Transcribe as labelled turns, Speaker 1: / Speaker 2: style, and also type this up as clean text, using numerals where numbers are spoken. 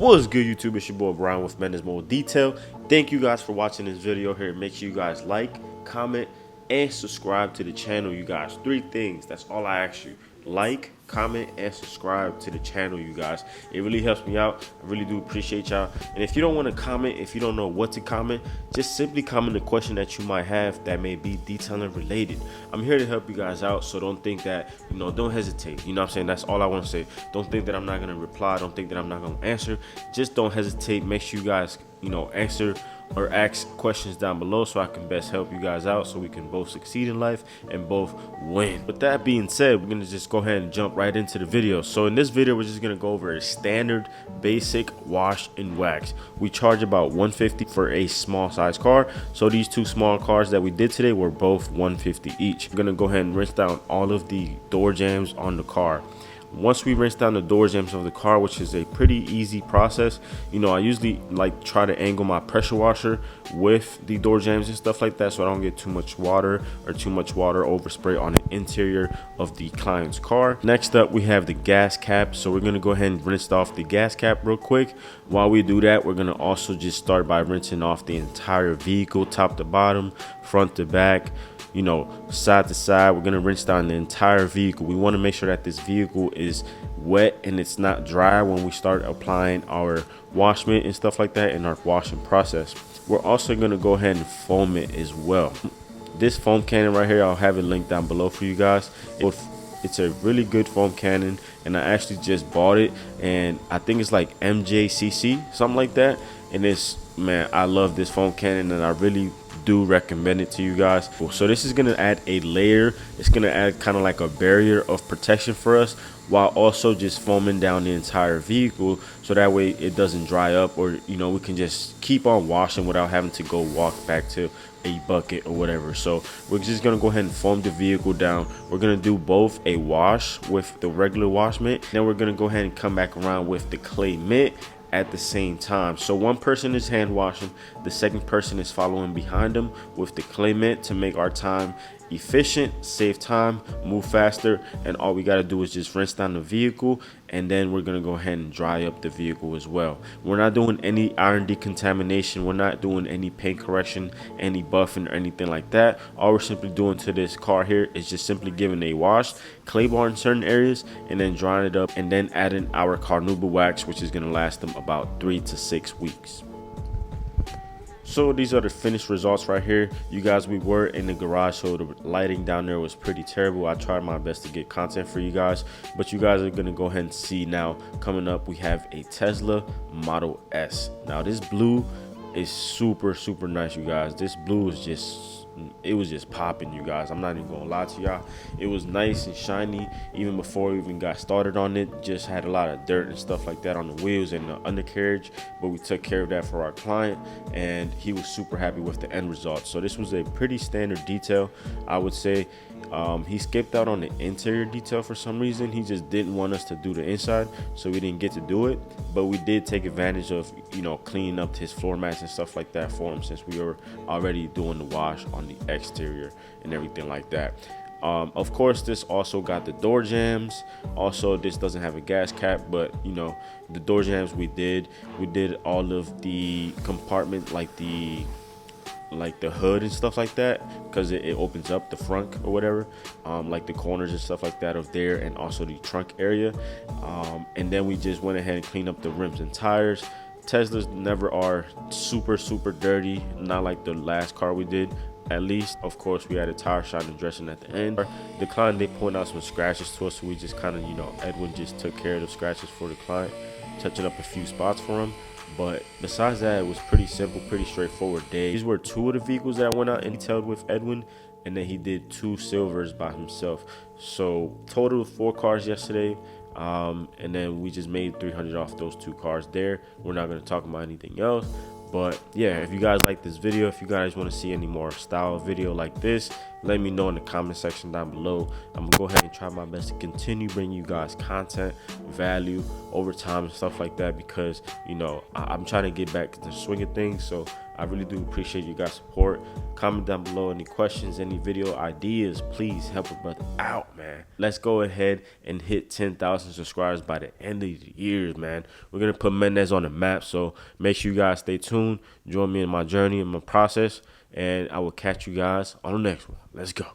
Speaker 1: What's good, YouTube? It's your boy Brian with Mendez Mobile Detail. Thank you guys for watching this video here. Make sure you guys like, comment, and subscribe to the channel, you guys. 3 things. That's all I ask you. Like, comment, and subscribe to the channel, you guys. It really helps me out. I really do appreciate y'all. And if you don't want to comment, if you don't know what to comment, just simply comment the question that you might have that may be detailing related. I'm here to help you guys out, so don't think that, don't hesitate. You know what I'm saying? That's all I want to say. Don't think that I'm not going to reply. Don't think that I'm not going to answer. Just don't hesitate. Make sure you guys, answer or ask questions down below so I can best help you guys out so we can both succeed in life and both win. With that being said, we're going to just go ahead and jump right into the video. So in this video, we're just going to go over a standard basic wash and wax. We charge about $150 for a small size car. So these 2 small cars that we did today were both $150 each. We're going to go ahead and rinse down all of the door jambs on the car. Once we rinse down the door jambs of the car, which is a pretty easy process, I usually try to angle my pressure washer with the door jambs and stuff like that so I don't get too much water overspray on the interior of the client's car. Next up, we have the gas cap. So we're going to go ahead and rinse off the gas cap real quick. While we do that, we're going to also just start by rinsing off the entire vehicle, top to bottom, front to back, side to side. We're going to rinse down the entire vehicle. We want to make sure that this vehicle is wet and it's not dry when we start applying our wash mitt and stuff like that in our washing process. We're also going to go ahead and foam it as well. This foam cannon right here, I'll have it linked down below for you guys. It's a really good foam cannon, and I actually just bought it, and I think it's like MJCC, something like that. And man, I love this foam cannon, and I really do recommend it to you guys. So this is going to add a layer. It's going to add kind of like a barrier of protection for us, while also just foaming down the entire vehicle, so that way it doesn't dry up, or we can just keep on washing without having to go walk back to a bucket or whatever. So we're just gonna go ahead and foam the vehicle down. We're gonna do both a wash with the regular wash mitt, then we're gonna go ahead and come back around with the clay mitt at the same time. So one person is hand washing, the second person is following behind them with the clay mitt to make our time efficient, save time, move faster. And all we got to do is just rinse down the vehicle, and then we're going to go ahead and dry up the vehicle as well. We're not doing any iron decontamination. We're not doing any paint correction, any buffing or anything like that. All we're simply doing to this car here is just simply giving a wash, clay bar in certain areas, and then drying it up, and then adding our carnauba wax, which is going to last them about 3 to 6 weeks. So these are the finished results right here, you guys. We were in the garage, so the lighting down there was pretty terrible. I tried my best to get content for you guys, but you guys are gonna go ahead and see now. Coming up, we have a Tesla Model S. Now this blue is super nice, you guys. This blue is it was just popping, you guys. I'm not even gonna lie to y'all. It was nice and shiny even before we even got started on it. Just had a lot of dirt and stuff like that on the wheels and the undercarriage, but we took care of that for our client, and he was super happy with the end result. So this was a pretty standard detail, I would say. He skipped out on the interior detail for some reason. He just didn't want us to do the inside, so we didn't get to do it. But we did take advantage of cleaning up his floor mats and stuff like that for him, since we were already doing the wash on the exterior and everything like that. Of course, this also got the door jambs. Also, this doesn't have a gas cap, but the door jambs we did all of the compartment, like the hood and stuff like that, because it opens up the front or whatever, like the corners and stuff like that of there, and also the trunk area. And then we just went ahead and cleaned up the rims and tires. Teslas never are super dirty, not like the last car we did, at least. Of course, we had a tire shine and dressing at the end. The client did point out some scratches to us, so we just kind of Edwin just took care of the scratches for the client, touching up a few spots for him. But besides that, it was pretty simple, pretty straightforward day. These were 2 of the vehicles that I went out and detailed with Edwin, and then he did 2 silvers by himself. So total 4 cars yesterday, and then we just made $300 off those 2 cars there. We're not going to talk about anything else. But yeah, if you guys like this video, if you guys want to see any more style video like this, let me know in the comment section down below. I'm gonna go ahead and try my best to continue bringing you guys content, value over time and stuff like that, because you know I'm trying to get back to the swing of things. So I really do appreciate you guys' support. Comment down below any questions, any video ideas. Please help a brother out, man. Let's go ahead and hit 10,000 subscribers by the end of the year, man. We're gonna put Mendez on the map, so make sure you guys stay tuned. Join me in my journey and my process, and I will catch you guys on the next one. Let's go.